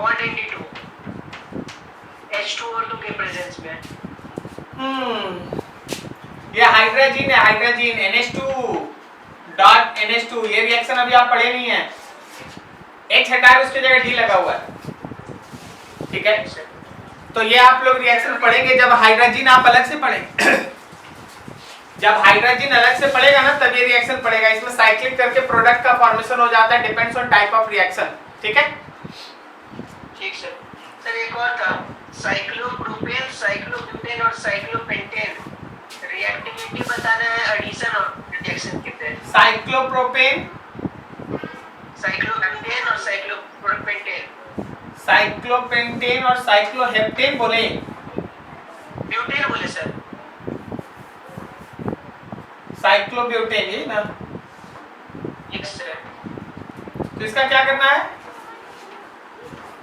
Bond Nd2 H2O2 के presence में। ये हाइड्रोजन है, हाइड्रोजन NH2 ये रिएक्शन अभी आप पढ़े नहीं है। H हटाए उसकी जगह D लगा हुआ है, ठीक है। तो ये आप लोग रिएक्शन पढ़ेंगे जब हाइड्रोजन आप अलग से पढ़ेंगे। जब हाइड्रोजन अलग से पड़ेगा ना तब ये रिएक्शन पड़ेगा। इसमें साइक्लिक करके प्रोडक्ट का फॉर्मेशन हो जाता है, depends on type of reaction, ठीक है। ठीक सर। सर एक और था, साइक्लोप्रोपेन, साइक्लोब्यूटेन और साइक्लोपेंटेन रिएक्टिविटी बताना है एडिशन और रिडक्शन के तहत। साइक्लोप्रोपेन, साइक्लोब्यूटेन और साइक्लोपेंटेन। साइक्लोपेंटेन और साइक्लोहेप्टेन बोले, ब्यूटेन बोले सर। साइक्लोब्यूटेन ये ना। Yes sir. तो इसका क्या करना है?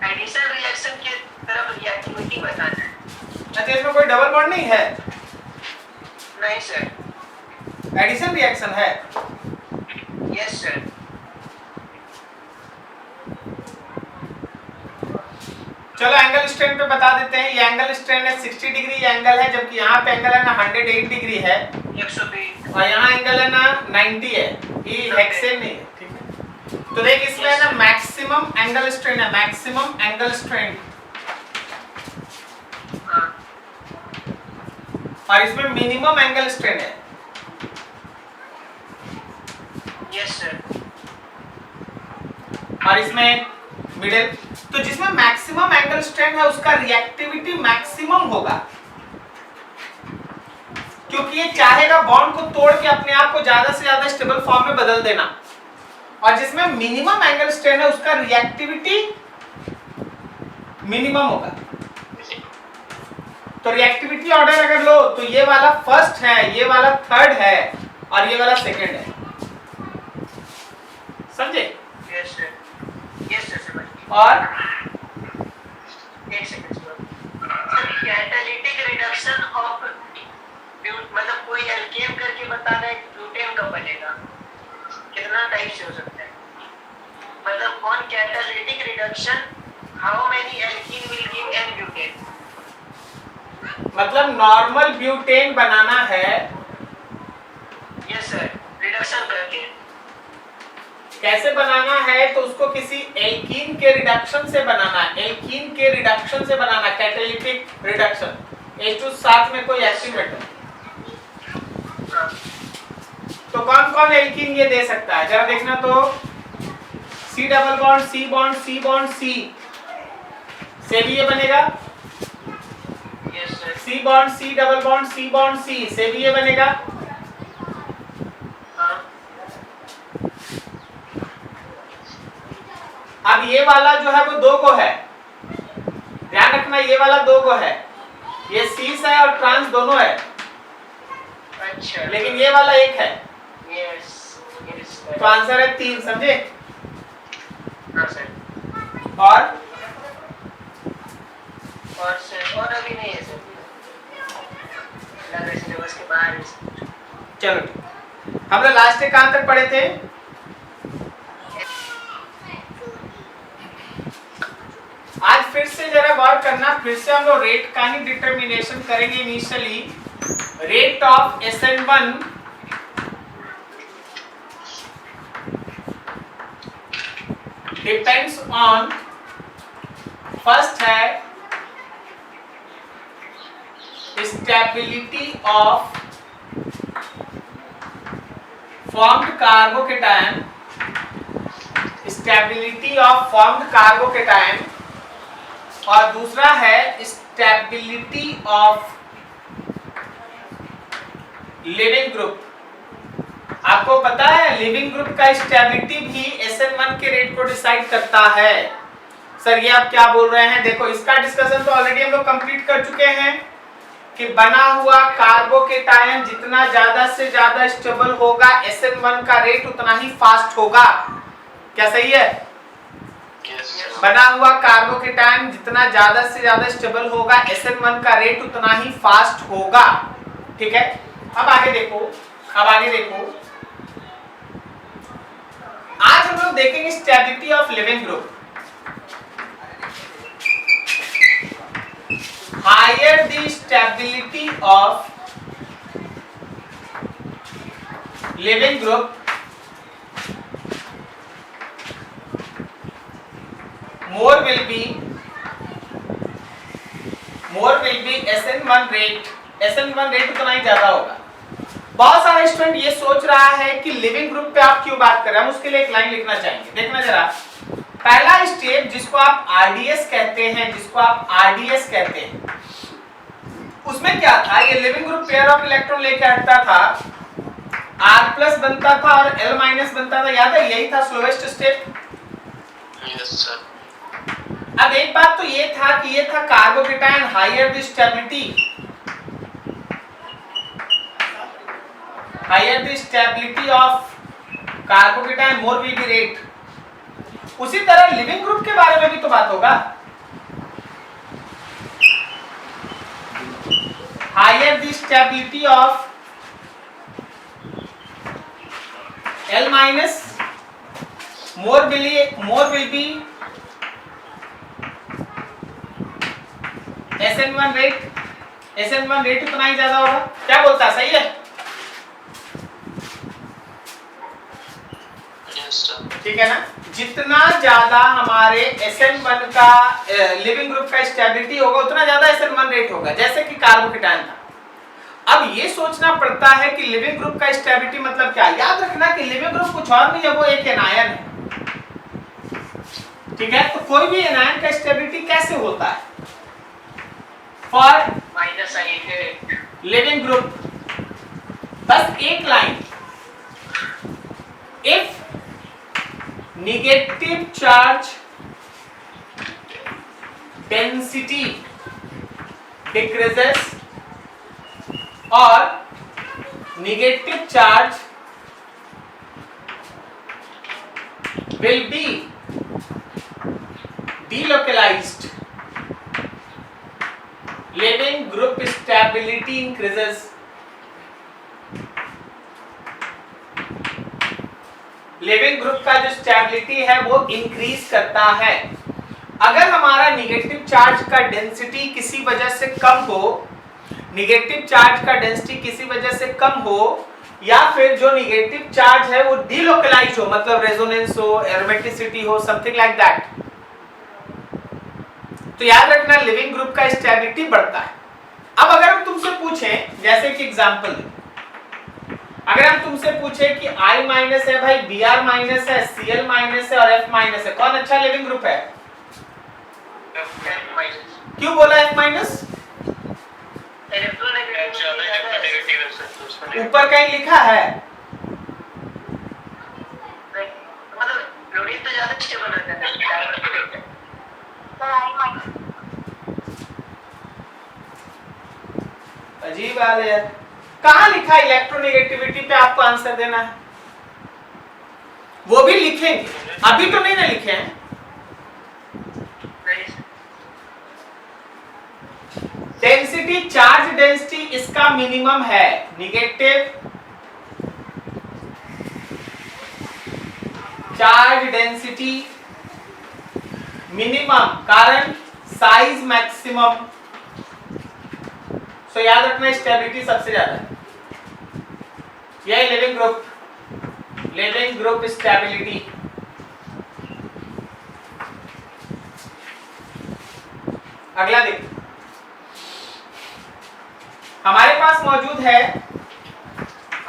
एडिशन रिएक्शन की तरफ रिएक्टिविटी बताना है। अच्छा, इसमें कोई डबल बॉन्ड नहीं है? नहीं सर। एडिशन रिएक्शन है। Yes sir. चलो एंगल स्ट्रेन पे बता देते हैं। ये एंगल स्ट्रेन है 60 डिग्री ये एंगल है, जबकि यहाँ पे एंगल है ना 108 डिग्री है 120 और यहाँ एंगल है ना 90 है। ये हेक्सेन नहीं है, ठीक है। तो देख इसमें है ना मैक्सिमम एंगल स्ट्रेन है, मैक्सिमम एंगल स्ट्रेन, और इसमें मिनिमम एंगल स्ट्रेन है। Yes sir. और इसमें मिडिल। तो जिसमें मैक्सिमम एंगल स्ट्रेन है उसका रिएक्टिविटी मैक्सिमम होगा, क्योंकि ये चाहेगा बॉन्ड को तोड़ के अपने आप को ज्यादा से ज्यादा स्टेबल फॉर्म में बदल देना। और जिसमें मिनिमम एंगल स्ट्रेन है उसका रिएक्टिविटी मिनिमम होगा। तो रिएक्टिविटी ऑर्डर अगर लो तो ये वाला फर्स्ट है, ये वाला थर्ड है और ये वाला सेकंड है, समझे? Yes sir. Yes sir. और एक second sir, catalytic reduction of मतलब कोई एल्केन करके बताना है ब्यूटेन कब बनेगा, कितना टाइप से हो सकता है, मतलब on catalytic reduction how many alkene will give an butane. मतलब नॉर्मल ब्यूटेन बनाना है। Yes sir. रिडक्शन करके कैसे बनाना है? तो उसको किसी एल्कीन के रिडक्शन से बनाना है, एल्कीन के रिडक्शन से बनाना, कैटालिटिक रिडक्शन। H2 साथ में कोई एक्टिव मेटल। तो कौन कौन एल्कीन ये दे सकता है जरा देखना। तो C double bond C bond C bond C से भी ये बनेगा। Yes sir. C bond C double bond C bond C से भी ये बनेगा। अब ये वाला जो है वो 2 को है, ध्यान रखना, ये वाला 2 को है, ये सीस है और ट्रांस दोनों है। अच्छा। लेकिन ये वाला 1 है। यस। यस तो आंसर है 3, समझे? हाँ सर। और सर और अभी नहीं है सर, लग रहा है सिलेबस के बाहर है। चलो हम लोग लास्ट में कहां तक पढ़े थे? आज फिर से जरा गौर करना, फिर से हम लोग रेट का ही डिटर्मिनेशन करेंगे। Initially rate of SN1 depends on, first है stability of formed carbocation, stability of formed carbocation, और दूसरा है स्टेबिलिटी ऑफ लिविंग ग्रुप। आपको पता है लिविंग ग्रुप का स्टेबिलिटी भी SN1 के रेट को डिसाइड करता है। सर ये आप क्या बोल रहे हैं? देखो इसका डिस्कशन तो ऑलरेडी हम लोग कंप्लीट कर चुके हैं कि बना हुआ कार्बोकेटायन जितना ज्यादा से ज्यादा स्टेबल होगा SN1 का रेट उतना ही फास्ट होगा। क्या सही है? बना हुआ कार्बोकेटायन जितना ज्यादा से ज्यादा स्टेबल होगा SN1 का रेट उतना ही फास्ट होगा, ठीक है। अब आगे देखो, आज हम लोग देखेंगे stability of leaving group. higher the stability of living group, more will be SN1 rate, SN1 rate उतना ही ज्यादा होगा। बहुत सारे स्टूडेंट ये सोच रहा है कि लिविंग ग्रुप पे आप क्यों बात कर रहे हैं, हम उसके लिए एक लाइन लिखना चाहेंगे। देखना जरा, पहला स्टेप जिसको आप आरडीएस कहते हैं, उसमें क्या था, ये leaving group pair of electron लेके हटता था, R प्लस बनता था और L माइनस बनता था, याद है, यही था स्लोवेस्ट स्टेप। Yes sir. अब एक बात तो ये था कि ये था carbocation higher the stability of carbocation more will be rate. उसी तरह लिविंग ग्रुप के बारे में भी तो बात होगा, higher the stability of L minus more will be SN1 rate उतना ही ज्यादा होगा। क्या बोलता है, सही है? Yes sir. ठीक है ना, जितना ज्यादा हमारे SN1 का लिविंग ग्रुप का स्टेबिलिटी होगा उतना ज्यादा SN1 रेट होगा, जैसे कि कार्बोकेटायन था। अब ये सोचना पड़ता है कि लिविंग ग्रुप का स्टेबिलिटी मतलब क्या। याद रखना कि लिविंग ग्रुप कुछ और नहीं है, वो एक एनायन है। ठीक है, तो कोई भी एनायन का स्टेबिलिटी कैसे होता है? For minus I leaving group, बस एक line, if negative charge density decreases और negative charge will be delocalized, living group stability increases। Leaving group का जो स्टेबिलिटी है वो इंक्रीज करता है। अगर हमारा निगेटिव चार्ज का डेंसिटी किसी वजह से कम हो, निगेटिव चार्ज का डेंसिटी किसी वजह से कम हो, या फिर जो निगेटिव चार्ज है वो डिलोकलाइज हो, मतलब रेजोनेंस हो, एरोमेटिसिटी हो, समथिंग लाइक दैट, तो याद रखना लिविंग ग्रुप का स्टेबिलिटी बढ़ता है। अब अगर हम तुमसे पूछें, जैसे कि एग्जांपल, अगर हम तुमसे पूछें कि I माइनस है भाई, Br माइनस है, Cl माइनस है और F माइनस है, कौन अच्छा लिविंग ग्रुप है? क्यों बोला F माइनस? ऊपर कहीं लिखा है? मतलब क्लोरीन तो ज्यादा स्टेबल होता है। अजीब बात है, कहाँ लिखा है इलेक्ट्रोनेगेटिविटी पे आपको आंसर देना है? वो भी लिखेंगे, अभी तो नहीं ना लिखे हैं। डेंसिटी, चार्ज डेंसिटी इसका मिनिमम है, निगेटिव चार्ज डेंसिटी मिनिमम, कारण साइज मैक्सिमम। सो याद रखना स्टेबिलिटी सबसे ज्यादा है। यह लिविंग ग्रुप स्टेबिलिटी। अगला देखिए, हमारे पास मौजूद है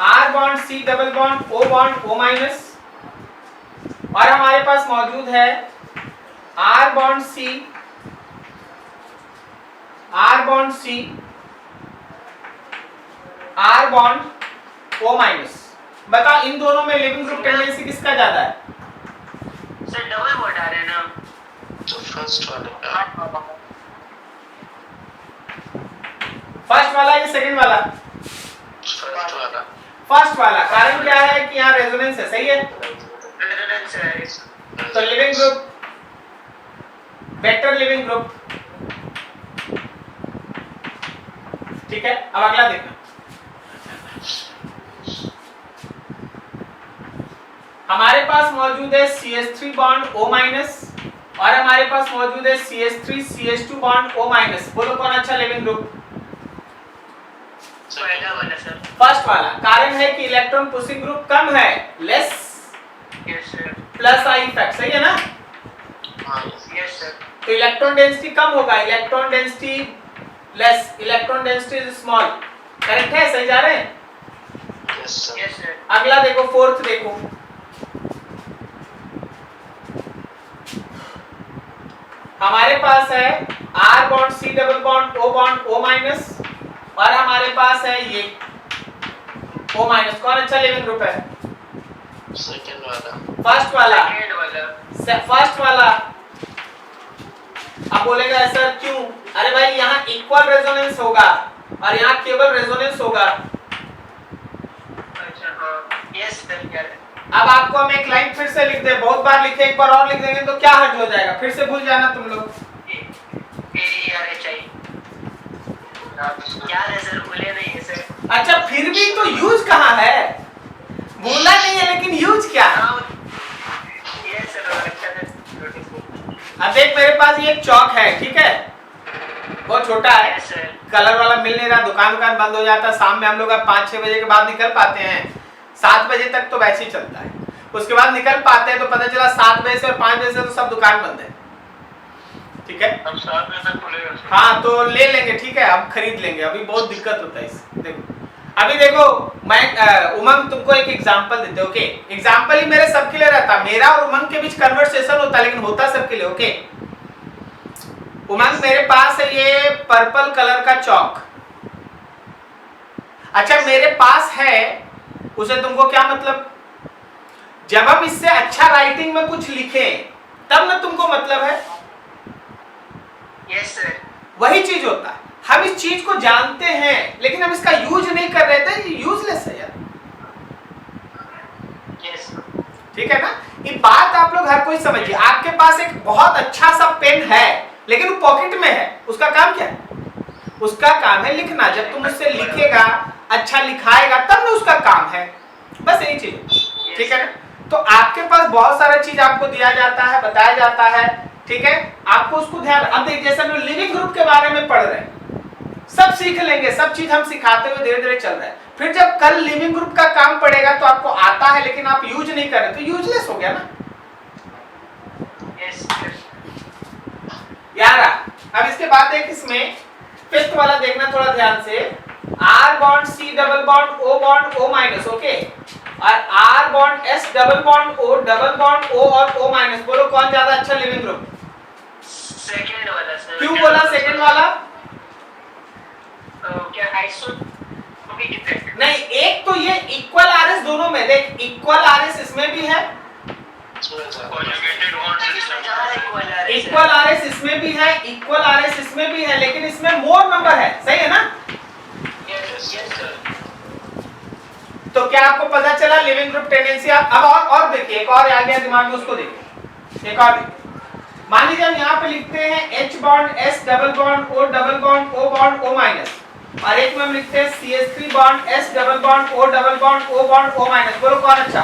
R bond C double bond O bond O minus, और हमारे पास मौजूद है R bond C R bond O minus. बताओ इन दोनों में लिविंग ग्रुप टेंडेंसी किसका ज्यादा है? सर डबल बॉन्ड आ रहा है ना, तो फर्स्ट वाला, फर्स्ट वाला या सेकंड वाला? फर्स्ट वाला। कारण क्या है कि यहाँ रेजोनेंस है, सही है? रेजोनेंस है। तो leaving group, better leaving group. ठीक है, अब अगला देखना, हमारे पास मौजूद है CH3 बॉन्ड O माइनस और हमारे पास मौजूद है CH3 CH2 bond O minus. बोलो कौन अच्छा लिविंग ग्रुप? पहला वाला सर। फर्स्ट वाला। कारण है कि इलेक्ट्रॉन पुशिंग ग्रुप कम है, less yes sir. Plus I effect, सही है ना? हाँ यस सर। तो इलेक्ट्रॉन डेंसिटी कम होगा, electron density less, electron density is small. Correct है? सही जा रहे हैं? Yes sir. Yes sir. अगला देखो, फोर्थ देखो, हमारे पास है R bond C double bond O bond O minus, और हमारे पास है ये O माइनस। कौन अच्छा लिविंग ग्रुप है? सेकंड वाला। फर्स्ट वाला। सेकंड वाला। फर्स्ट वाला। अब बोलेगा सर क्यों? अरे भाई यहाँ इक्वल रेजोनेंस होगा और यहाँ केवल रेजोनेंस होगा। अच्छा हाँ। Yes sir. अब आपको हम एक लाइन फिर से लिख दे, बहुत बार लिखे, एक बार और लिख देंगे तो क्या हर्ज हो जाएगा, फिर से भूल जाना तुम लोग। ARHI क्या है सर? भूले नहीं है सर। अच्छा फिर भी तो यूज कहाँ है? भूला नहीं है लेकिन यूज क्या है? Yes sir. अच्छा सर। अब देख मेरे पास ये एक चौक है, ठीक है, बहुत छोटा है, यस सर। कलर वाला मिल नहीं रहा, दुकान बंद हो जाता है, शाम में हम लोग 5-6 बजे के बाद निकल पाते हैं, 7 बजे तक तो वैसे ही चलता है, उसके बाद निकल पाते हैं तो पता चला 7 बजे से और 5 बजे से तो सब दुकान बंद है, ठीक है। अब 7 बजे तक खुलेगा। हाँ तो ले लेंगे, ठीक है, अब खरीद लेंगे, अभी बहुत दिक्कत होता है इससे। देखो अभी देखो मैं उमंग तुमको एक एग्जांपल देते, ओके, एग्जांपल ही मेरे सबके लिए रहता, मेरा और उमंग के बीच कन्वर्सेशन होता, लेकिन होता सबके लिए, ओके। उमंग मेरे पास है ये पर्पल कलर का चौक, अच्छा मेरे पास है, उसे तुमको क्या मतलब? जब हम इससे अच्छा राइटिंग में कुछ लिखें तब ना तुमको मतलब है। Yes sir. वही चीज होता है, हम इस चीज को जानते हैं लेकिन हम इसका यूज नहीं कर रहे थे, यूजलेस है यार। यस ठीक है ना? ये बात आप लोग हर कोई समझिए। आपके पास एक बहुत अच्छा सा पेन है लेकिन वो पॉकेट में है, उसका काम क्या है? उसका काम है लिखना, जब तुम उससे लिखेगा, अच्छा लिखाएगा तब ना उसका काम है, बस यही चीज, ठीक है ना? तो आपके पास बहुत सारा चीज आपको दिया जाता है, बताया जाता है, ठीक है, आपको उसको ध्यान। अब देखिए जैसे हम लिविंग ग्रुप के बारे में पढ़ रहे हैं, सब सीख लेंगे, सब चीज हम सिखाते हुए धीरे धीरे चल रहे हैं, फिर जब कल लिविंग ग्रुप का काम पड़ेगा तो आपको आता है लेकिन आप यूज नहीं कर रहे तो यूजलेस हो गया ना। यस यार अब इसके बाद एक इसमें फिफ्थ वाला देखना थोड़ा ध्यान से, R bond C double bond O bond O minus, okay, और R bond S double bond O और O माइनस। बोलो कौन ज्यादा अच्छा लिविंग ग्रुप? सेकंड वाला सर। क्यों बोला सेकंड वाला? क्या आइसोटोपिक इफेक्ट? नहीं, एक तो ये इक्वल RS दोनों में, देख इक्वल RS इसमें भी है, conjugated bond system. Equal RS इसमें भी है, इक्वल RS इसमें भी है, लेकिन इसमें मोर नंबर है, सही है ना? Yes sir. तो क्या आपको पता चला लिविंग ग्रुप टेंडेंसी? अब और देखिए, एक और आ गया दिमाग में, उसको देखिए, एक और देखिए। मान लीजिए हम यहाँ पे लिखते हैं H bond S double bond O double bond O bond O minus, और एक में हम लिखते हैं CH3 bond S double bond O double bond O bond O minus. बोलो कौन अच्छा?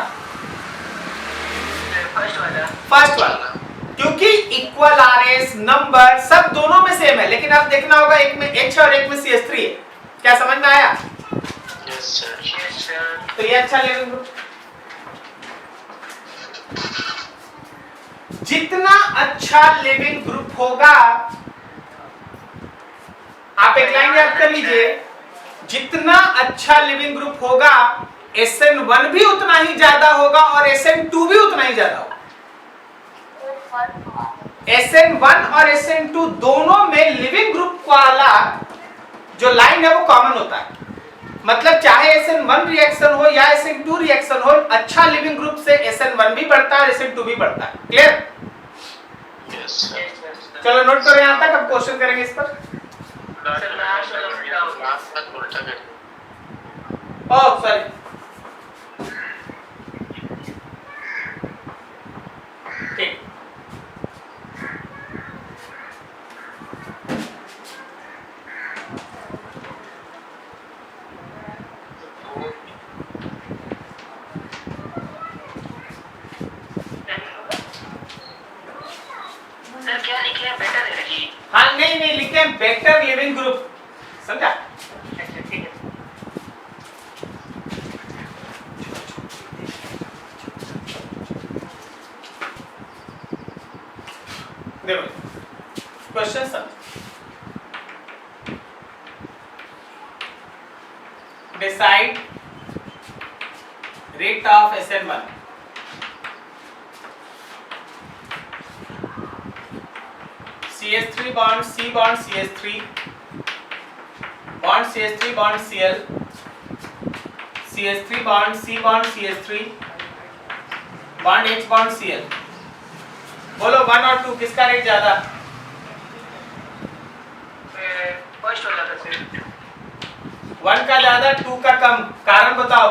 फर्स्ट वाला। फर्स्ट वाला, क्योंकि इक्वल RS नंबर सब दोनों में सेम है, लेकिन अब देखना होगा एक में H और एक में CH3 है। क्या समझ में आया? Yes sir. Yes sir. तो ये अच्छा लिविंग ग्रुप। जितना अच्छा लिविंग ग्रुप होगा, आप एक लाइन याद कर लीजिए, जितना अच्छा लिविंग ग्रुप होगा SN1 भी उतना ही ज्यादा होगा और SN2 भी उतना ही ज्यादा होगा। SN1 और SN2 दोनों में लिविंग ग्रुप वाला जो लाइन है वो कॉमन होता है, मतलब चाहे SN1 रिएक्शन हो या SN2 रिएक्शन हो, अच्छा लिविंग ग्रुप से SN1 भी बढ़ता है और SN2 भी बढ़ता है। क्लियर? Yes sir. चलो नोट करो यहाँ तक, अब क्वेश्चन करेंगे इस पर। लास्ट तक उल्टा कर। ओह सॉरी, ठीक, हैं बेटर लिविंग ग्रुप, समझा? अच्छा ठीक है। देखो क्वेश्चन समझ, decide rate of SN1, CH3 bond C bond CH3 bond CH3 bond Cl, CH3 bond C bond CH3 bond H bond Cl। बोलो 1 और 2 किसका रेट ज्यादा? फर्स्ट वाला का सर। 1 का ज्यादा 2 का कम, कारण बताओ।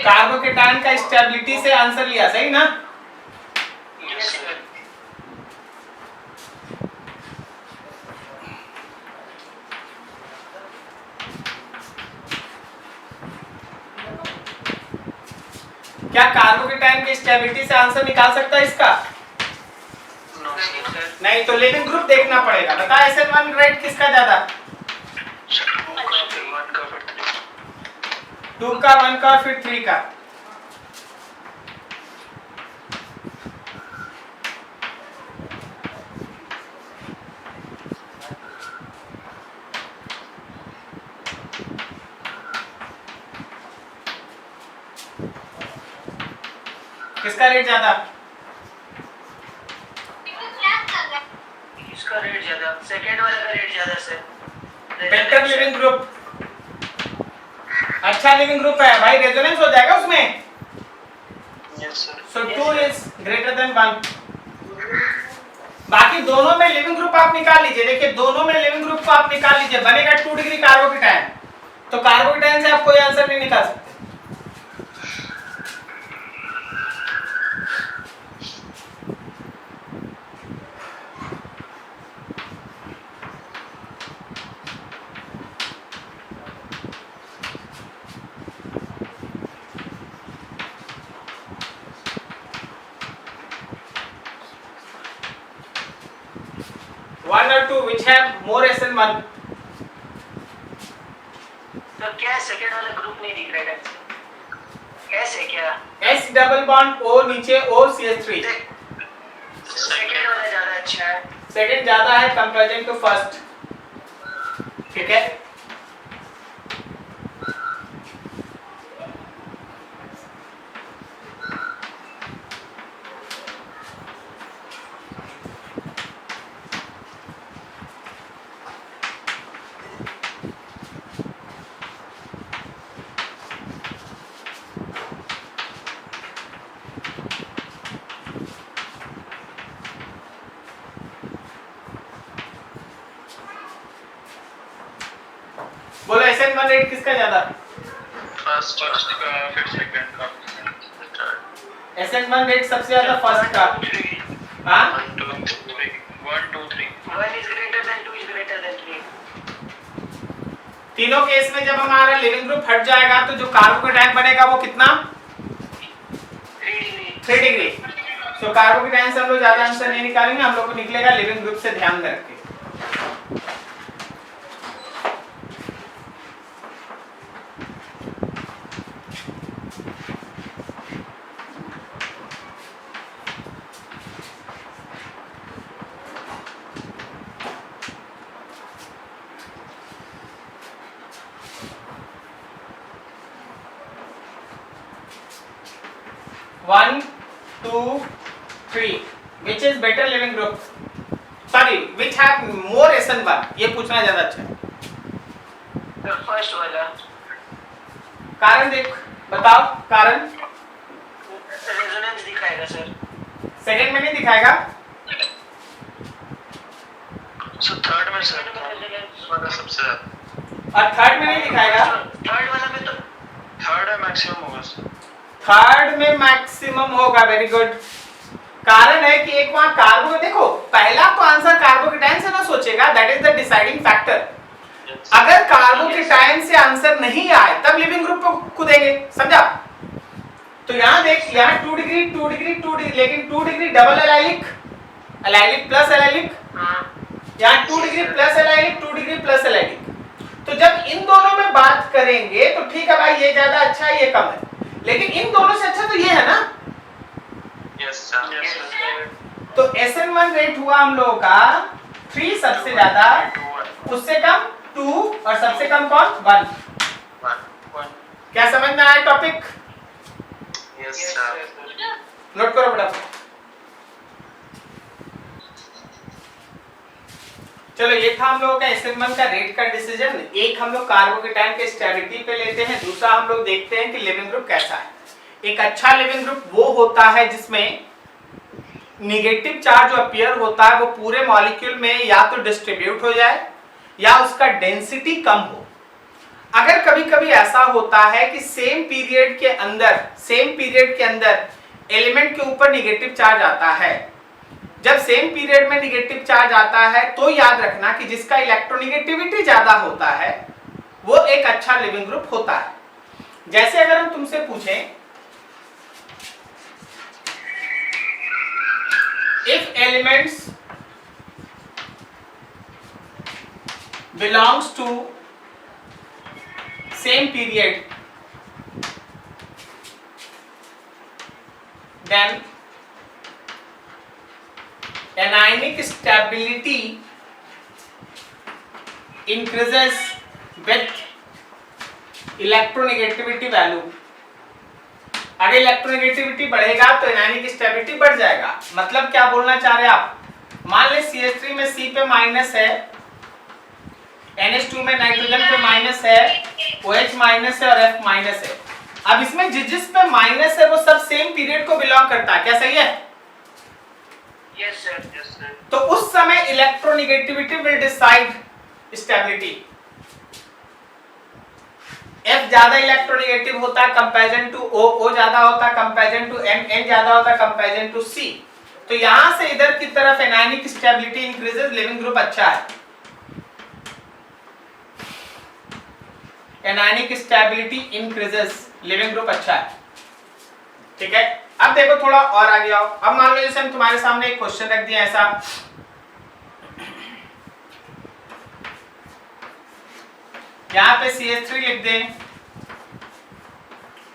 कार्बोकेटायन का स्टेबिलिटी से आंसर लिया, सही ना? Yes sir. क्या कार्बोकेटायन की स्टेबिलिटी से आंसर निकाल सकता है इसका? नहीं, तो लिविंग ग्रुप देखना पड़ेगा। बता SN1 रेट किसका ज्यादा? 2 का, 1 का और फिर 3 का। किसका रेट ज्यादा? इसका रेट ज्यादा, सेकंड वाले का रेट ज्यादा सर। बेटर लिविंग ग्रुप, अच्छा लिविंग ग्रुप है भाई, रेजोनेंस हो जाएगा उसमें। सो 2 इज ग्रेटर देन 1। बाकी दोनों में लिविंग ग्रुप आप निकाल लीजिए। देखिए दोनों में लिविंग ग्रुप को आप निकाल लीजिए, बनेगा 2 डिग्री कार्बोकेटायन। तो कार्बोकेटायन से आप कोई आंसर नहीं निकाल सकते। One or two which have more SN1? तो क्या सेकंड वाला ग्रुप नहीं दिख रहा है ढंग से? ऐसे क्या? S डबल बॉन्ड O नीचे O CH3। सेकंड वाला ज्यादा अच्छा है। सेकंड ज्यादा है कंपैरिजन टू फर्स्ट, ठीक है? बोलो SN1 रेट किसका ज्यादा? फर्स्ट का, फिर सेकंड का, SN1 रेट सबसे ज्यादा फर्स्ट का। हाँ 1 2 3 1 2 3। 1 is greater than 2 is greater than 3। तीनों केस में जब हमारा लिविंग ग्रुप हट जाएगा तो जो कार्बोकेटायन बनेगा वो कितना? 3 डिग्री। सो कार्बोकेटायन से हम लोग ज्यादा आंसर नहीं निकालेंगे, हम लोग को निकलेगा लिविंग ग्रुप से ध्यान रखें। One, 2, 3. Which is better living group? Sorry, which have more SN1? ये पूछना ज्यादा अच्छा है। तो फर्स्ट वाला कारण देख, बताओ कारण। रेजोनेंस दिखाएगा सर। सेकंड में नहीं दिखाएगा? सो थर्ड में सर वाला सबसे ज्यादा, और थर्ड में नहीं दिखाएगा? थर्ड वाला में तो थर्ड है मैक्सिमम होगा सर। थर्ड में मैक्सिमम होगा, वेरी गुड। कारण है कि एक वहां कार्बो, देखो पहला तो आंसर कार्बोकेटायन से ना सोचेगा, that is the deciding factor. अगर कार्बोकेटायन से आंसर नहीं आए तब लिविंग ग्रुप को कूदेंगे, समझा? तो यहां देख, यहां 2 डिग्री 2 डिग्री 2 डिग्री, लेकिन 2 degree double allylic allylic plus allylic, यहाँ 2 degree plus allylic, 2 degree plus allylic. तो जब इन दोनों में बात करेंगे तो ठीक है भाई, ये ज्यादा अच्छा है, ये कम है, लेकिन इन दोनों से अच्छा तो ये है ना। Yes sir. तो SN1 रेट हुआ हम लोगों का 3 सबसे ज्यादा, उससे कम 2 और सबसे कम कौन 1। क्या समझ में आया टॉपिक? Yes sir. नोट करो फटाफट। चलो ये था हम लोगों का SN1 का रेट का डिसीजन। एक हम लोग कार्बोकेटाइन के स्टेबिलिटी पे लेते हैं, दूसरा हम लोग देखते हैं कि लिविंग ग्रुप कैसा है। एक अच्छा लिविंग ग्रुप वो होता है जिसमें निगेटिव चार्ज जो अपीयर होता है वो पूरे मॉलिक्यूल में या तो डिस्ट्रीब्यूट हो जाए या उसका डेंसिटी कम हो। अगर कभी कभी ऐसा होता है कि सेम पीरियड के अंदर एलिमेंट के ऊपर निगेटिव चार्ज आता है, जब सेम पीरियड में निगेटिव चार्ज आता है तो याद रखना कि जिसका इलेक्ट्रोनेगेटिविटी ज्यादा होता है वो एक अच्छा लिविंग ग्रुप होता है। जैसे अगर हम तुमसे पूछें if elements belongs to same period, then anionic stability increases with electronegativity value। अगर इलेक्ट्रोनेगेटिविटी बढ़ेगा तो एनायनिक स्टेबिलिटी बढ़ जाएगा। मतलब क्या बोलना चाह रहे हैं आप? मान ले CH3 में C पे माइनस है, NH2 में नाइट्रोजन पे माइनस है, OH माइनस है और F माइनस है। अब इसमें जिस पे माइनस है वो सब सेम पीरियड को बिलोंग करता है, क्या सही है? Yes sir. तो उस समय electronegativity will decide stability. F ज्यादा इलेक्ट्रोनेगेटिव होता है कंपैरिजन टू O ज्यादा होता है कंपैरिजन टू N ज्यादा होता है कंपैरिजन टू C। तो यहां से इधर की तरफ anionic stability increases, leaving group अच्छा है। Anionic stability increases, leaving group अच्छा है। ठीक है, अब देखो थोड़ा और आगे आओ। अब मान लो जैसे हम तुम्हारे सामने एक क्वेश्चन रख दिया ऐसा, यहाँ पे CH3 लिख दें,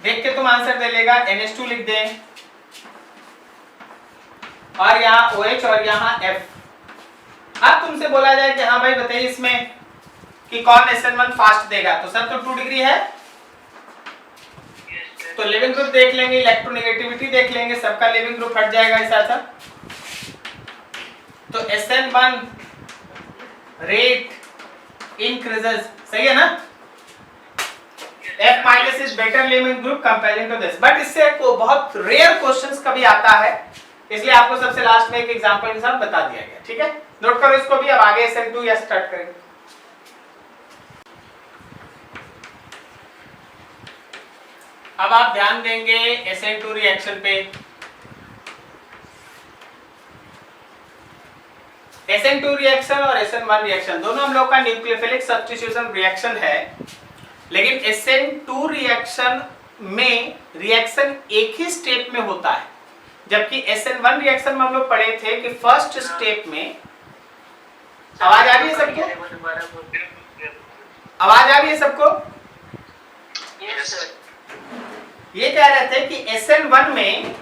देख के तुम आंसर दे लेगा। NH2 लिख दें और यहाँ OH और यहाँ F। अब तुमसे बोला जाए कि हाँ भाई बताइए इसमें कि कौन SN1 फास्ट देगा, तो सर तो 2 डिग्री है, तो लिविंग ग्रुप देख लेंगे, इलेक्ट्रोनेगेटिविटी देख लेंगे, सबका लिविंग ग्रुप हट जाएगा इस ऐसा। तो SN1 रेट इंक्रीजेस, सही है ना? F minus is better leaving group comparing to this. But इससे को बहुत रेयर क्वेश्चंस कभी आता है, इसलिए आपको सबसे लास्ट में एक एग्जांपल के साथ बता दिया गया। ठीक है, नोट करो इसको भी। अब आगे SN2 या स्टार्ट करेंगे। अब आप ध्यान देंगे SN2 रिएक्शन पे। SN2 रिएक्शन और SN1 रिएक्शन दोनों हम लोग का न्यूक्लियोफिलिक सब्स्टिट्यूशन रिएक्शन है, लेकिन SN2 रिएक्शन में रिएक्शन एक ही स्टेप में होता है, जबकि SN1 रिएक्शन में हम लोग पढ़े थे कि फर्स्ट स्टेप में। आवाज आ रही है सबको? आवाज आ रही है सबको? Yes sir. ये कह रहे थे कि SN1 में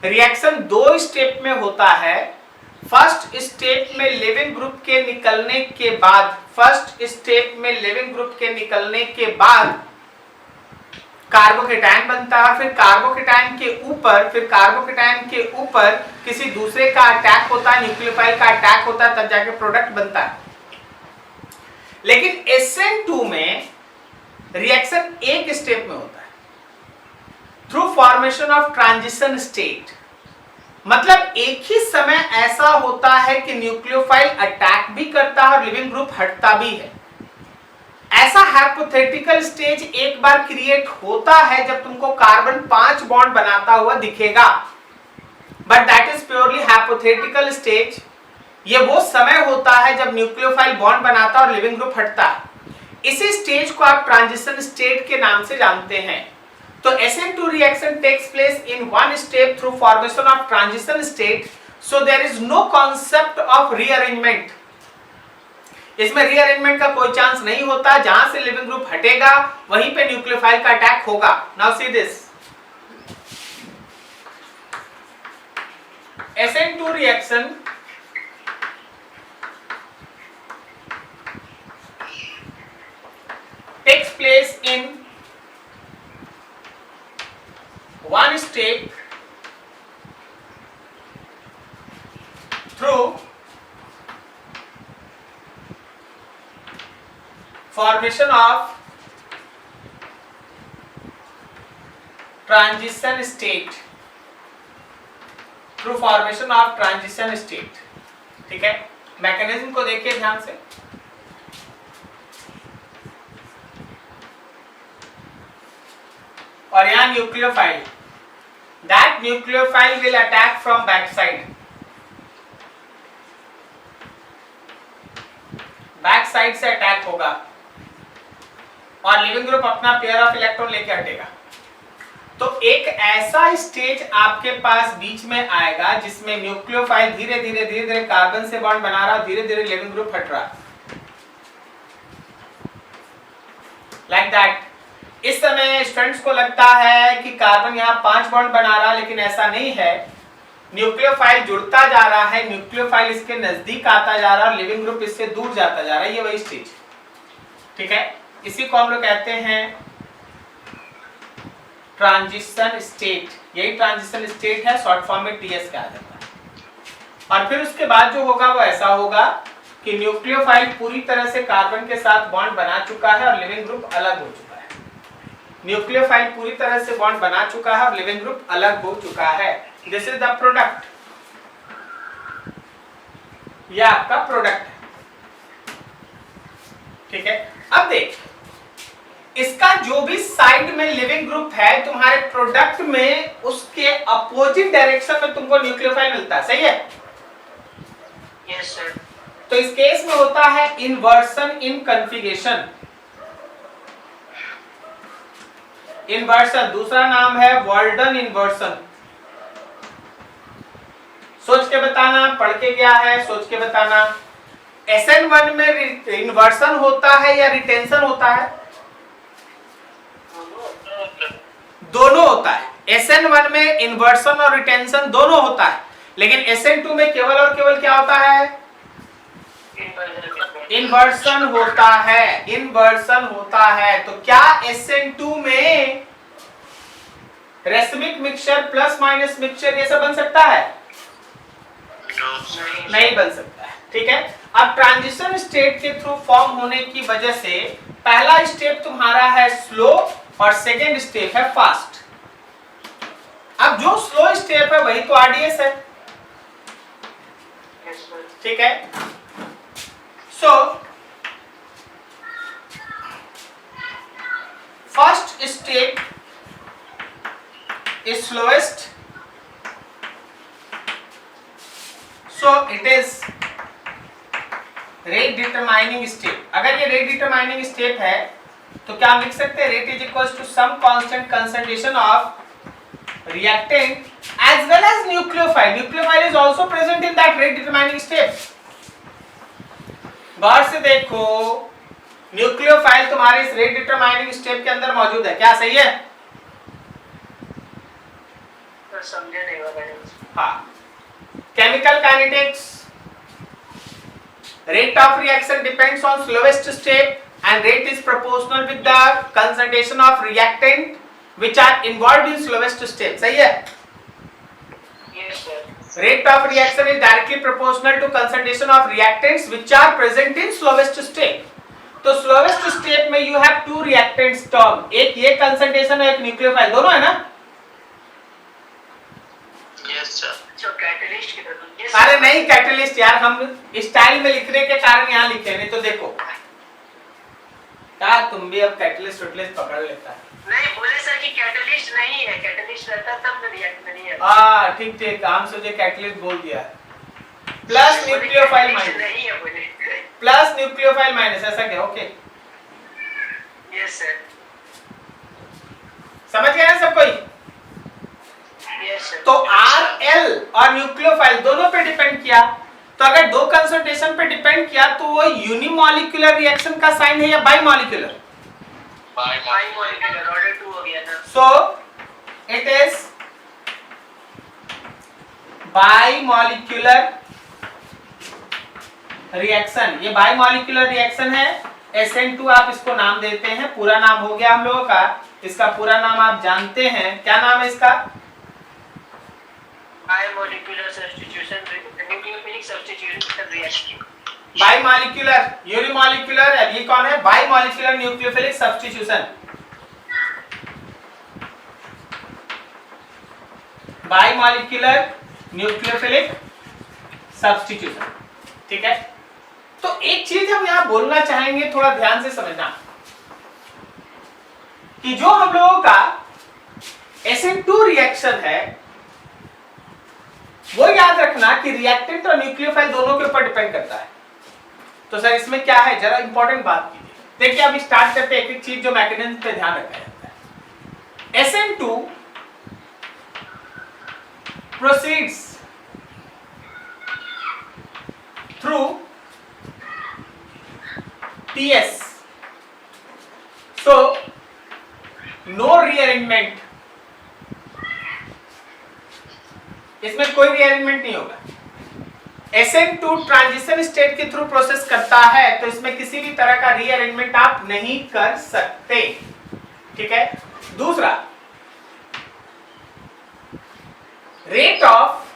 रिएक्शन 2 स्टेप में होता है। फर्स्ट स्टेप में लिविंग ग्रुप के निकलने के बाद, कार्बोकेटाइन बनता है, फिर कार्बोकेटाइन के ऊपर किसी दूसरे का अटैक होता है, न्यूक्लियोफाइल का अटैक होता है, तब जाके प्रोडक्ट बनता है। लेकिन SN2 में रिएक्शन एक स्टेप में होता है, through formation of transition state. मतलब एक ही समय ऐसा होता है कि न्यूक्लियोफाइल अटैक भी करता है और लिविंग ग्रुप हटता भी है। ऐसा हाइपोथेटिकल स्टेज एक बार क्रिएट होता है जब तुमको कार्बन 5 बॉन्ड बनाता हुआ दिखेगा, but that is purely hypothetical stage. ये वो समय होता है जब न्यूक्लियोफाइल बॉन्ड बनाता और लिविंग ग्रुप हटता है। इसी स्टेज को आप ट्रांजिशन स्टेट के नाम से जानते हैं। तो SN2 reaction takes place in one step through formation of transition state. So there is no concept of rearrangement. इसमें रीअरेंजमेंट का कोई चांस नहीं होता, जहां से लिविंग ग्रुप हटेगा वहीं पे न्यूक्लियोफाइल का अटैक होगा. Now see this SN2 reaction takes place in one step through formation of transition state. Through formation of transition state. ठीक है, मैकेनिज्म को देखिए ध्यान से. और यहां nucleophile, that nucleophile will attack from back side. Back side से attack होगा और लिविंग ग्रुप अपना पेयर ऑफ इलेक्ट्रॉन लेके हटेगा. तो एक ऐसा स्टेज आपके पास बीच में आएगा जिसमें न्यूक्लियोफाइल धीरे धीरे कार्बन से बॉन्ड बना रहा है, धीरे धीरे लिविंग ग्रुप हट रहा है. Like that. इस समय स्टूडेंट्स को लगता है कि कार्बन यहाँ 5 बॉन्ड बना रहा है, लेकिन ऐसा नहीं है. न्यूक्लियोफाइल जुड़ता जा रहा है, न्यूक्लियोफाइल इसके नजदीक आता जा रहा है और लिविंग ग्रुप इससे दूर जाता जा रहा है. ये वही स्टेज. ठीक है, इसी को हम लोग कहते हैं ट्रांजिशन स्टेट. यही ट्रांजिशन स्टेट है, शॉर्ट फॉर्म में TS कहा जाता है. और फिर उसके बाद जो होगा वो ऐसा होगा कि न्यूक्लियोफाइल पूरी तरह से कार्बन के साथ बॉन्ड बना चुका है और लिविंग ग्रुप अलग हो चुका है. न्यूक्लियोफाइल पूरी तरह से बॉन्ड बना चुका है और लिविंग ग्रुप अलग हो चुका है. This is the product. यह आपका प्रोडक्ट है. ठीक है, अब देख, इसका जो भी साइड में लिविंग ग्रुप है तुम्हारे प्रोडक्ट में, उसके अपोजिट डायरेक्शन में तुमको न्यूक्लियोफाइल मिलता है. सही है? Yes sir. तो इस केस में होता है इन्वर्सन इन कॉन्फ़िगरेशन. इन्वर्सन दूसरा नाम है वाल्डन इन्वर्सन. सोच के बताना, पढ़ के क्या है सोच के बताना. SN1 में इन्वर्सन होता है या रिटेंशन होता है? दोनों होता है. SN1 में इन्वर्सन और रिटेंशन दोनों होता है, लेकिन SN2 में केवल और केवल क्या होता है? इन्वर्सन होता है. इन्वर्सन होता है. तो क्या SN2 में racemic mixture, plus minus mixture ये सब बन सकता है? नहीं बन सकता है. ठीक है, अब ट्रांजिशन स्टेट के थ्रू फॉर्म होने की वजह से पहला स्टेप तुम्हारा है स्लो और सेकेंड स्टेप है फास्ट. अब जो स्लो स्टेप है वही तो RDS है. ठीक है, so first step is slowest, so it is rate determining step. अगर ये rate determining step है तो क्या हम लिख सकते हैं rate is equals to some constant concentration of reactant as well as nucleophile. Nucleophile is also present in that rate determining step. गौर से देखो, न्यूक्लियोफाइल तुम्हारे इस रेट डिटरमाइनिंग स्टेप के अंदर मौजूद है. क्या सही है? समझे नहीं होगा. हाँ. Chemical kinetics, rate of reaction depends on slowest step and rate is proportional with the concentration of reactant which are involved in slowest step. सही है? Yes sir. Rate of reaction is directly proportional to concentration of reactants which are present in slowest step. तो slowest step में you have two reactants term. एक ये concentration है, एक nucleophile, दोनों है ना? Yes sir. जो कैटलिस्ट की तरह. Yes, अरे sir. नहीं कैटलिस्ट यार, हम स्टाइल में लिखने के कारण यहाँ लिखे. नहीं तो देखो क्या तुम भी अब कैटलिस्ट वुटलिस्ट पकड़ लेता है. नहीं बोले सर कि कैटलिस्ट नहीं है. कैटलिस्ट रहता तब रिएक्ट नहीं है. हाँ ठीक ठीक, हम सोचे कैटलिस्ट बोल दिया. प्लस न्यूक्लियोफाइल माइनस, नहीं है बोले. प्लस न्यूक्लियोफाइल माइनस, ऐसा क्या? Okay, yes sir. समझ गए ना सब कोई? Yes sir. तो RL और न्यूक्लियोफाइल दोनों पे डिपेंड किया, तो अगर दो कंसंट्रेशन पे डिपेंड किया तो वो यूनिमॉलिक्यूलर रिएक्शन का साइन है या बाइमॉलिक्यूलर? बाइमॉलिक्यूलर, ऑर्डर 2 हो गया ना। So it is bimolecular reaction. ये बाइमॉलिक्यूलर रिएक्शन है। SN2 आप इसको नाम देते हैं, पूरा नाम हो गया हम लोगों का। इसका पूरा नाम आप जानते हैं, क्या नाम है इसका? Bimolecular substitution, nucleophilic substitution reaction. Bimolecular, unimolecular, ये कौन है? Bimolecular nucleophilic substitution. Bimolecular nucleophilic substitution, ठीक है। तो एक चीज हम यहां बोलना चाहेंगे, थोड़ा ध्यान से समझना, कि जो हम लोगों का SN2 रिएक्शन है वो याद रखना कि रिएक्टेंट और न्यूक्लियोफाइल दोनों के ऊपर डिपेंड करता है। तो सर इसमें क्या है, जरा इंपॉर्टेंट बात कीजिए। देखिए अब स्टार्ट करते हैं एक एक चीज जो मैकेनिज्म पे ध्यान रखा जाता है। SN2 proceeds through TS, so no rearrangement, इसमें कोई rearrangement नहीं होगा। SN2 ट्रांजिशन स्टेट के थ्रू प्रोसेस करता है, तो इसमें किसी भी तरह का रीअरेंजमेंट आप नहीं कर सकते, ठीक है। दूसरा, रेट ऑफ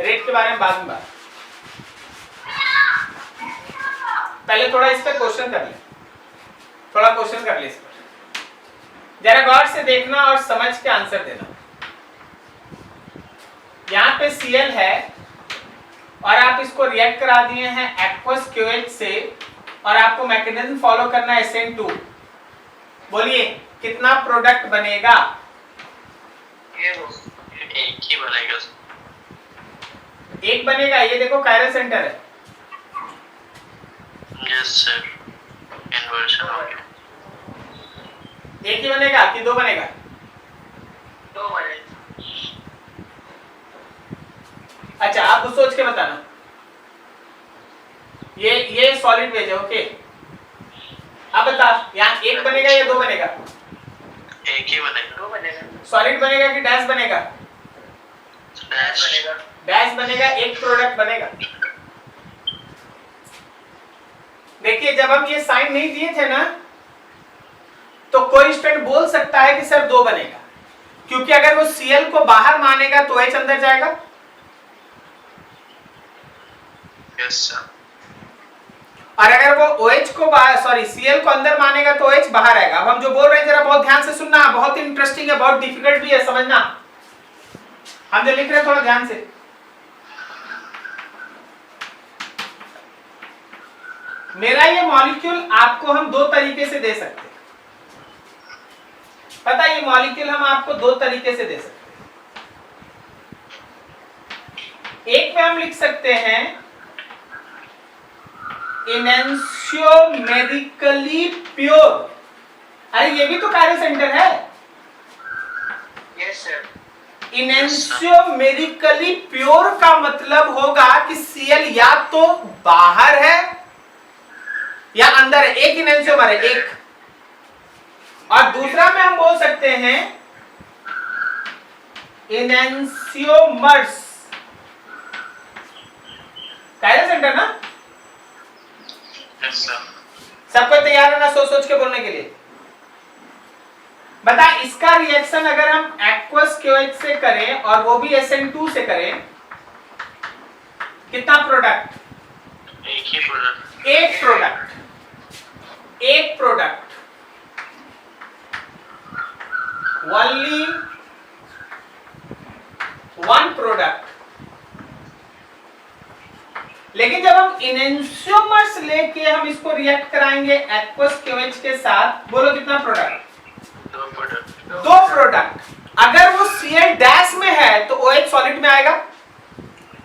रेट के बारे में बाद में बात, पहले थोड़ा इस पे क्वेश्चन कर ले, थोड़ा क्वेश्चन कर ले इस पर, जरा गौर से देखना और समझ के आंसर देना। यहां पे Cl है और आप इसको रिएक्ट करा दिए हैं एक्वस QH से, और आपको मैकेनिज्म फॉलो करना है SN2। बोलिए कितना प्रोडक्ट बनेगा? एक ही बनेगा। एक बनेगा। ये देखो कायरल सेंटर है। यस सर, इन्वर्शन हो गया। एक ही बनेगा कि दो बनेगा? 2 बने। अच्छा आप सोच के बताना। ये सॉलिड वेज है, ओके। अब बता, यहाँ एक बनेगा या दो बनेगा? एक ही बनेगा। 2 बनेगा। सॉलिड बनेगा कि डैश बनेगा? डैश बनेगा। डैश बनेगा, एक प्रोडक्ट बनेगा। देखिए जब हम ये साइन नहीं दिए थे ना, तो कोई स्टूडेंट बोल सकता है कि सर 2 बनेगा, क्योंकि अगर वो Cl को बाहर मानेगा तो H अंदर जाएगा। Yes sir. और अगर वो OH को Cl को अंदर मानेगा तो OH बाहर आएगा। अब हम जो बोल रहे हैं जरा बहुत ध्यान से सुनना, बहुत इंटरेस्टिंग है, बहुत डिफिकल्ट भी है समझना। हम जो लिख रहे हैं थोड़ा ध्यान से। मेरा ये मॉलिक्यूल आपको हम 2 तरीके से दे सकते हैं। पता है, ये मॉलिक्यूल हम आपको 2 तरीके से दे सकते हैं। एक में हम लिख सकते हैं इनैंशियोमेरिकली प्योर। अरे ये भी तो कायरल सेंटर है। Yes sir. इनैंशियोमेरिकली प्योर का मतलब होगा कि Cl या तो बाहर है या अंदर है। एक इनैंशियोमर है, एक। और दूसरा में हम बोल सकते हैं इनैंशियोमर्स। कायरल सेंटर ना? Yes sir. सबको तैयार है ना सोच सोच के बोलने के लिए? बता, इसका रिएक्शन अगर हम एक्वस QH से करें और वो भी SN2 से करें, कितना प्रोडक्ट? एक ही प्रोडक्ट। एक प्रोडक्ट। एक प्रोडक्ट, ओनली 1 प्रोडक्ट। लेकिन जब हम इनैंशियोमर्स लेके हम इसको रिएक्ट कराएंगे एक्वस QH के साथ, बोलो कितना प्रोडक्ट? 2 प्रोडक्ट। 2 प्रोडक्ट। अगर वो Cl डैश में है तो OH सॉलिड में आएगा,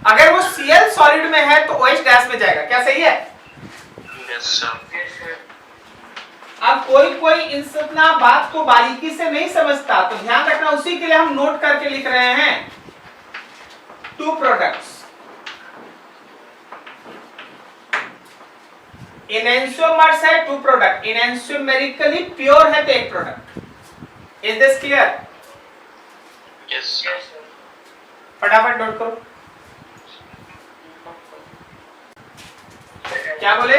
अगर वो Cl सॉलिड में है तो OH डैश में जाएगा। क्या सही है? Yes sir. अब कोई कोई इतना बात को बारीकी से नहीं समझता, तो ध्यान रखना, उसी के लिए हम नोट करके लिख रहे हैं। टू प्रोडक्ट्स, इनएंशियोमर्स है टू प्रोडक्ट, इनएंशियोमेरिकली प्योर है तो एक product. Is this clear? Yes sir. फटाफट नोट करो। क्या बोले?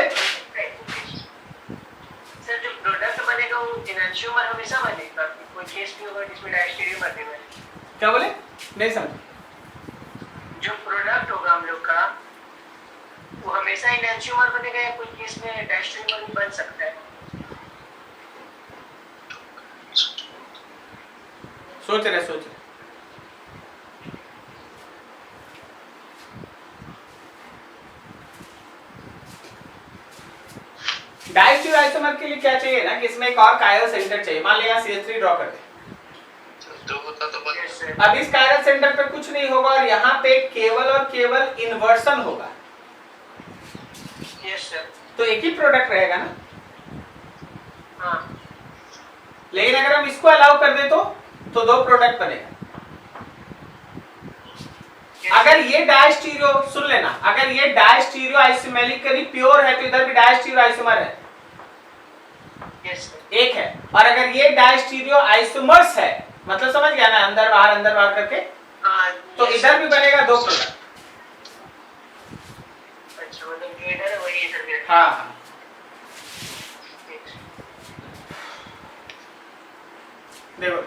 सर जो प्रोडक्ट बनेगा वो इनएंशियोमर हमेशा बनेगा, कोई केस भी होगा जिसमें डायस्टीरियोमर बनेगा। क्या बोले? नहीं समझ। जो प्रोडक्ट होगा हम लोग का वो हमेशा इनएंशियोमर बनेगा या कोई केस में डायस्टीरियोमर भी बन सकता है? सोच रहे। डायस्टीरियो आइसोमर के लिए क्या चाहिए ना कि इसमें एक और कायरल सेंटर चाहिए। मान लिया CH3 ड्रॉ कर दे, दो होता तो बन। Yes sir. अब इस कायरल सेंटर पे कुछ नहीं होगा और यहाँ पे केवल और केवल इन्वर्सन होगा, यस सर। तो एक ही प्रोडक्ट रहेगा ना। हाँ लेकिन अगर हम इसको अलाउ कर दे तो दो प्रोडक्ट बनेगा। अगर ये डायस्टीरियो, सुन लेना, अगर ये डायस्टीरियो आइसोमेरिकली प्योर है तो इधर भी डायस्टीरियो आइसोमर है, यस सर। एक है। और अगर ये डायस्टीरियो आइसोमर्स है, मतलब समझ गया ना, अंदर बाहर करके, हाँ तो इधर भी बनेगा दो प्रोडक्ट। अच्छा, मतलब जो इधर है वही इधर भी है। हाँ, देखो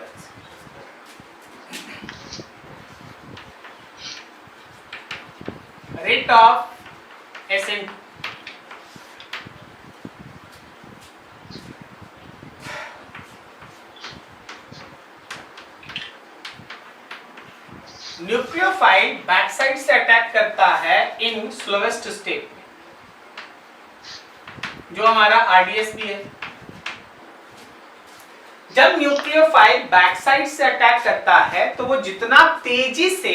rate of SN nucleophile backside से अटैक करता है इन स्लोवेस्ट स्टेप में, जो हमारा RDS भी है। जब न्यूक्लियोफाइल बैकसाइड से अटैक करता है तो वो जितना तेजी से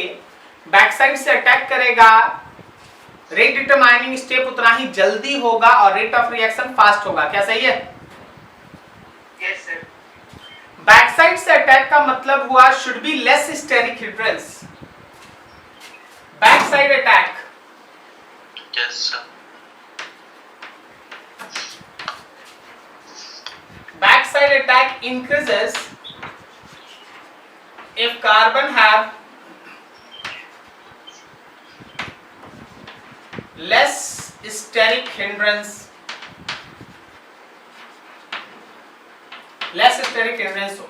बैकसाइड से अटैक करेगा, रेट डिटरमाइनिंग स्टेप उतना ही जल्दी होगा और रेट ऑफ रिएक्शन फास्ट होगा। क्या सही है? Yes sir. बैकसाइड से अटैक का मतलब हुआ should be less steric hindrance. Backside attack, yes sir. backside attack increases if carbon have less steric hindrance, हो।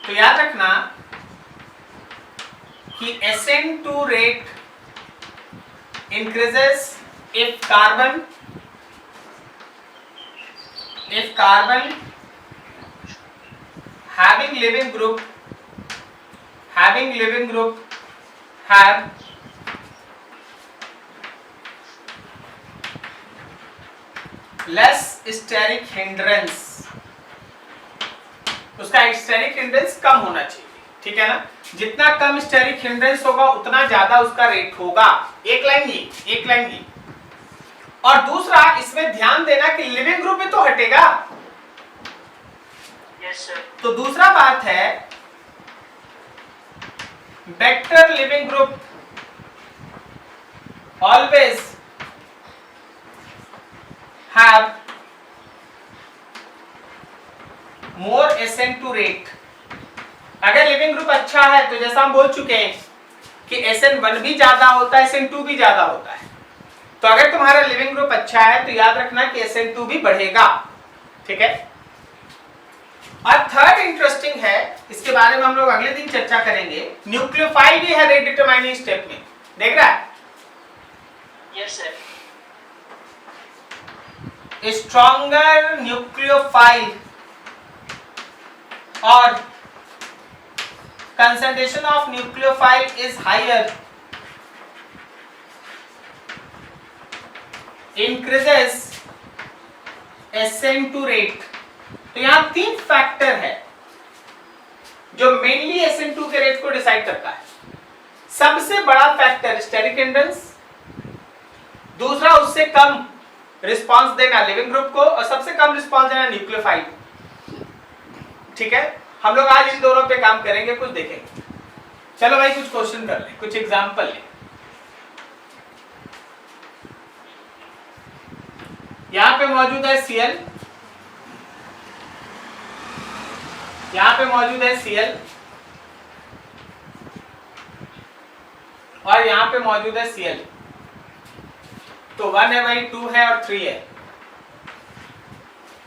तो याद रखना कि SN2 rate increases if carbon having living group have less steric hindrance, उसका steric hindrance कम होना चाहिए। ठीक है ना? जितना कम स्टेरिक हिंड्रेंस होगा उतना ज्यादा उसका रेट होगा। एक लाइन ही। और दूसरा इसमें ध्यान देना कि लिविंग ग्रुप में तो हटेगा। Yes sir. तो दूसरा बात है better leaving group always have more SN2 rate. अगर लिविंग ग्रुप अच्छा है तो जैसा हम बोल चुके हैं कि SN1 भी ज्यादा होता है, SN2 भी ज्यादा होता है। तो अगर तुम्हारा लिविंग ग्रुप अच्छा है तो याद रखना कि SN2 भी बढ़ेगा। ठीक है? और थर्ड इंटरेस्टिंग है, इसके बारे में हम लोग अगले दिन चर्चा करेंगे, न्यूक्लियोफाइल भी है रेट डिटरमाइनिंग स्टेप में। देख रहा है? Yes sir. स्ट्रॉन्गर न्यूक्लियोफाइल और concentration of nucleophile is higher increases SN2 rate। तो यहां 3 फैक्टर है जो मेनली SN2 के रेट को डिसाइड करता है। सबसे बड़ा फैक्टर स्टेरिक हिंड्रेंस, दूसरा उससे कम रिस्पांस देना लिविंग ग्रुप को और सबसे कम रिस्पांस देना न्यूक्लियोफाइल। ठीक है, हम लोग आज इन दोनों पे काम करेंगे, कुछ देखेंगे। चलो भाई कुछ क्वेश्चन कर लें, कुछ एग्जांपल लें। यहां पे मौजूद है Cl, यहां पे मौजूद है Cl और यहां पे मौजूद है Cl। तो 1 है भाई, 2 है और 3 है।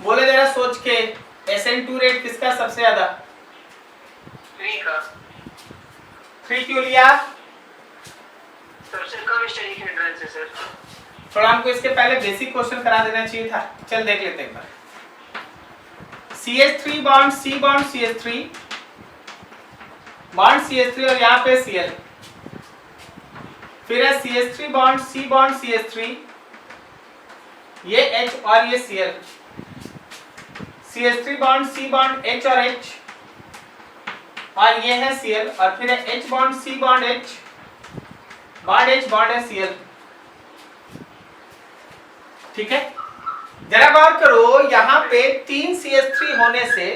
बोले जरा सोच के SN2 रेट किसका सबसे ज्यादा? 3 का। 3 क्यों लिया? सबसे कम स्टेरिक हिंड्रेंस है सर। थोड़ा हमको इसके पहले बेसिक क्वेश्चन करा देना चाहिए था। चल देख लेते हैं एक बार। CH3 bond C bond CH3 bond CH3 और यहाँ पे Cl, फिर है CH3 bond C bond CH3, ये H और ये Cl, CH3 bond C bond H और H और ये है Cl, और फिर है H bond C bond H bond H bond है Cl। ठीक है, जरा गौर करो, यहाँ पे 3 CH3 होने से,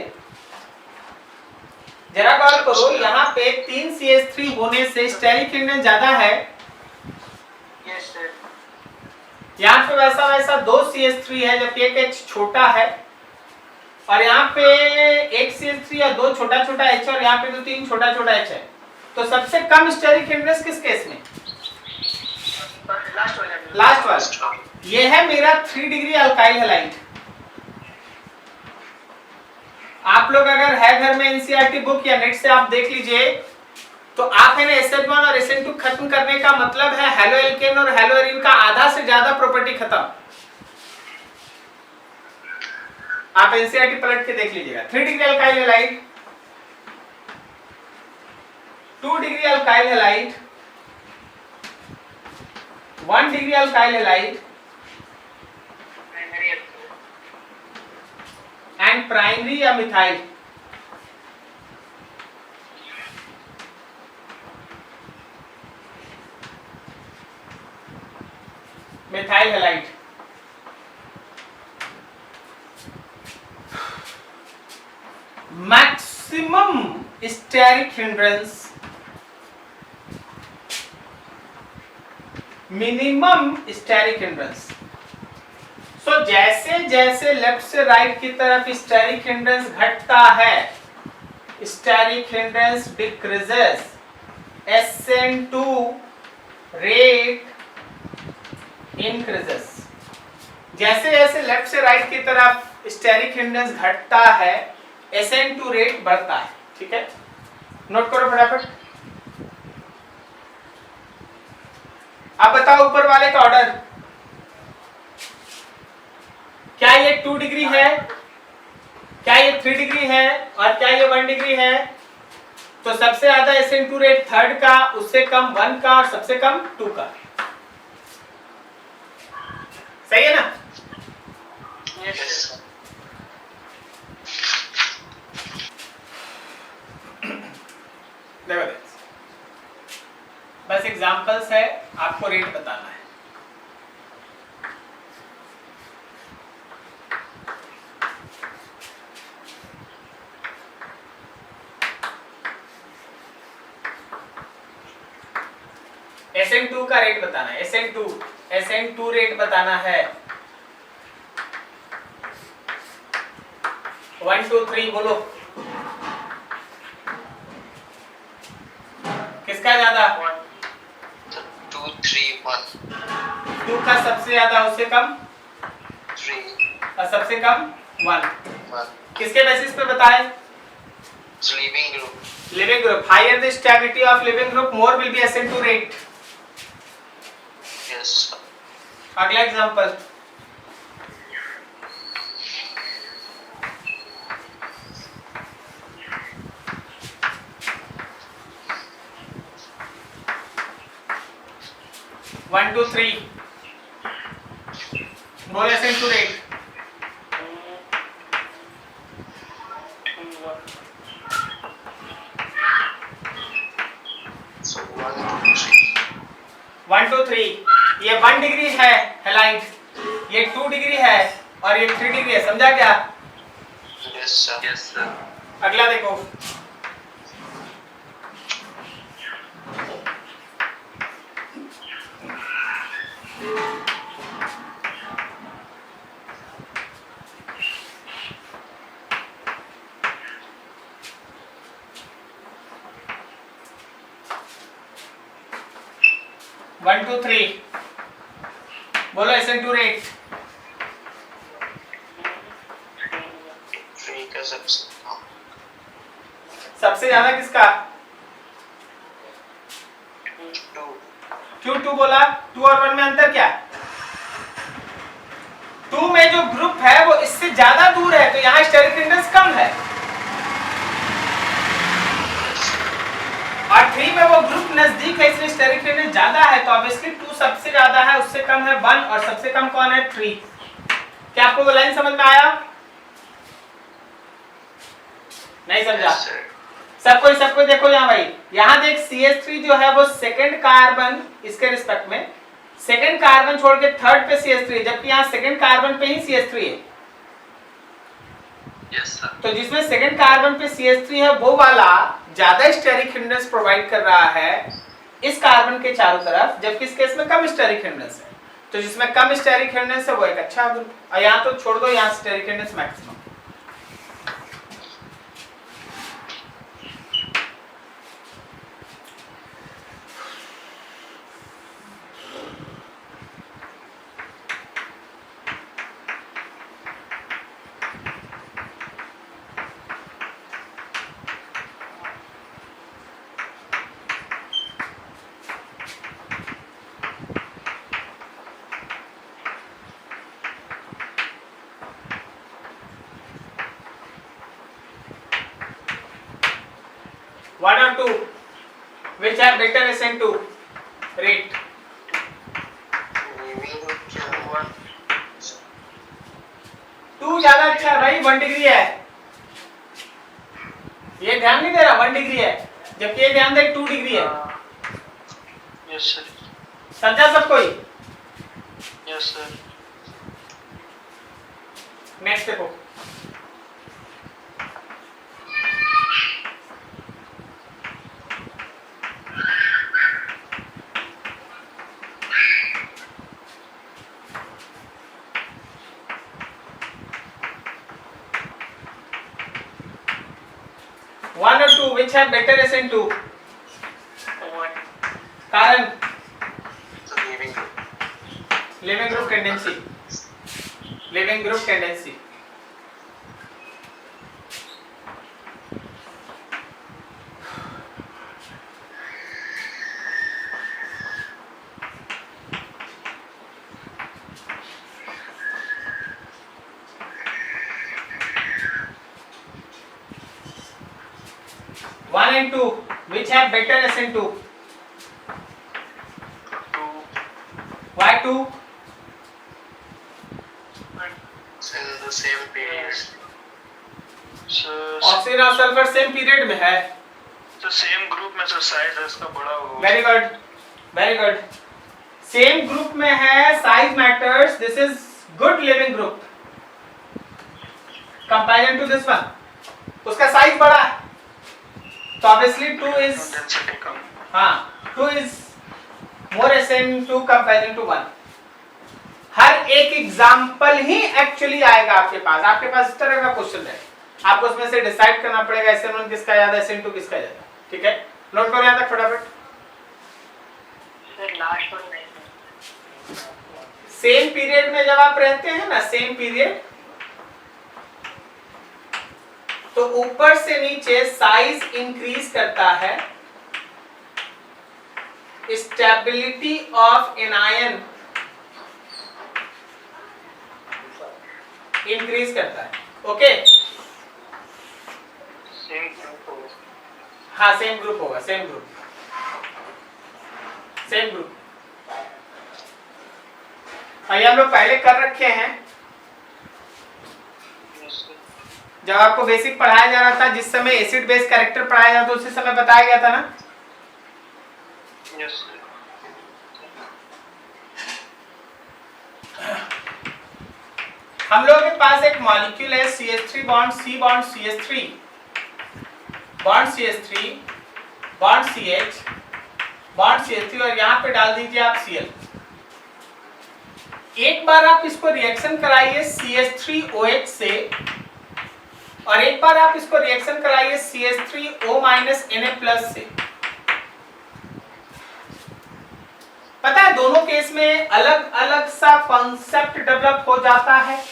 जरा गौर करो, यहाँ पे 3 CH3 होने से स्टेरिक हिंड्रेंस ज्यादा है। Yes sir. यहाँ पे वैसा 2 CH3 है जबकि एक H छोटा है, और यहाँ पे एक CH3 और 2 छोटा छोटा H और यहाँ पे तो 3 छोटा छोटा H है। तो सबसे कम स्टेरिक हिंड्रेंस किस केस में? लास्ट वाला। ये है मेरा 3 डिग्री अल्काइल हैलाइड। आप लोग अगर है घर में एनसीईआरटी बुक या नेट से आप देख लीजिए, तो आप है ना SN1 और SN2 खत्म करने का मतलब है हेलो एल्केन और हेलो एरीन का आधा से ज्यादा प्रॉपर्टी खत्म। आप एनसीईआरटी पलट के देख लीजिएगा। 3 degree alkyl halide, 2 degree alkyl halide, 1 degree alkyl halide and primary या methyl. Methyl halide. Maximum steric hindrance, minimum steric hindrance. So जैसे जैसे लेफ्ट से राइट की तरफ स्टेरिक हिंड्रेंस घटता है, steric hindrance decreases, SN2 rate increases. जैसे जैसे लेफ्ट से राइट की तरफ स्टेरिक हिंड्रेंस घटता है, SN2 रेट बढ़ता है। ठीक है, नोट करो फटाफट। अब बताओ ऊपर वाले का ऑर्डर, क्या ये 2 डिग्री है, क्या ये 3 डिग्री है और क्या ये 1 डिग्री है? तो सबसे ज्यादा SN2 रेट 3rd का, उससे कम 1 का और सबसे कम 2 का। सही है ना? यस। देखो बस एग्जांपल्स है, आपको रेट बताना है। SN2 का रेट बताना है। SN2 रेट बताना है। 1 2 3 बोलो, किसका ज्यादा? 2 3 1 2 का सबसे ज्यादा, उससे कम 3 और सबसे कम 1। 1 किसके बेसिस पे बताए? Leaving group. Leaving group. Higher the stability of leaving group, more will be SN2 rate. Yes. अगला एग्जांपल, वन टू थ्री बोल SN2 रेट। So 1 2 3 1 2 3, ये 1 डिग्री है हैलाइड, ये 2 डिग्री है और ये 3 डिग्री है, समझा क्या? Yes sir. अगला देखो, वन टू थ्री बोलो SN2 रेट। 3 का सबसे सबसे ज्यादा किसका? 2 क्यों 2 बोला? 2 और 1 में अंतर क्या? 2 में जो ग्रुप है वो इससे ज्यादा दूर है, तो यहाँ स्टेरिक हिंड्रेंस कम है, और 3 में वो ग्रुप नजदीक है इसलिए स्टेरिक हिंड्रेंस ज्यादा है, तो ऑब्वियसली 2 सबसे ज्यादा है, उससे कम है 1 और सबसे कम कौन है? 3। क्या आपको वो लाइन समझ में आया? नहीं समझा? सबको देखो यहाँ भाई, यहाँ देख CH3 जो है वो सेकंड कार्बन, इसके रिस्पेक्ट में सेकंड कार्बन छोड़ के थर्ड पे CH3 है, जबकि यहाँ सेकंड कार्बन पे ही CH3 है। Yes sir. तो जिसमें सेकंड कार्बन पे CH3 है वो वाला ज्यादा स्टेरिक हिंड्रेंस प्रोवाइड कर रहा है इस कार्बन के चारों तरफ, जबकि इस केस में कम स्टेरिक हिंड्रेंस है। तो जिसमें कम स्टेरिक हिंड्रेंस है वो एक अच्छा ग्रुप, और यहाँ तो छोड़ दो, यहाँ steric hindrance maximum. One or two, which have better SN2 rate? Two ज्यादा अच्छा है भाई, 1 डिग्री है। ये ध्यान नहीं दे रहा, 1 डिग्री है, जबकि ये ध्यान दे 2 डिग्री है। Yes sir. समझा सब कोई? Yes sir. नेक्स्ट देखो, one or two which have better SN2? कारण leaving group tendency, leaving group tendency. One and two, which have better SN2? 2 Why 2? in the same period. Sir oxygen और sulphur same period में है। तो same group में sir size इसका बड़ा होगा। Very good, very good. Same group में है, size matters, this is good leaving group comparison to this one. उसका साइज बड़ा है, तो ऑब्वियसली 2 इज, डेंसिटी कम। हाँ 2 is more SN2 comparison to 1। हर एक एग्जांपल ही एक्चुअली आएगा आपके पास इस तरह का क्वेश्चन है, आपको उसमें से डिसाइड करना पड़ेगा SN1 किसका ज्यादा, SN2 किसका ज्यादा। ठीक है, नोट करो यहाँ तक फटाफट। सर लास्ट वन नहीं। सेम पीरियड में जब आप रहते हैं ना, सेम पीरियड, तो ऊपर से नीचे साइज इंक्रीज करता है, स्टेबिलिटी ऑफ एनायन इंक्रीज करता है। ओके, सेम ग्रुप होगा। हाँ सेम ग्रुप होगा, सेम ग्रुप, सेम ग्रुप। ये हम लोग पहले कर रखे हैं, जब आपको बेसिक पढ़ाया जा रहा था, जिस समय एसिड बेस कैरेक्टर पढ़ाया जाता था उसी समय बताया गया था ना। Yes sir. हम लोगों के पास एक मॉलिक्यूल है CH3 bond C bond CH3 bond CH3 bond CH bond CH3 और यहाँ पे डाल दीजिए आप Cl। एक बार आप इसको रिएक्शन कराइए CH3OH से और एक बार आप इसको रिएक्शन कराइए CH3O Na+ से। पता है दोनों केस में अलग अलग सा कॉन्सेप्ट डेवलप हो जाता है।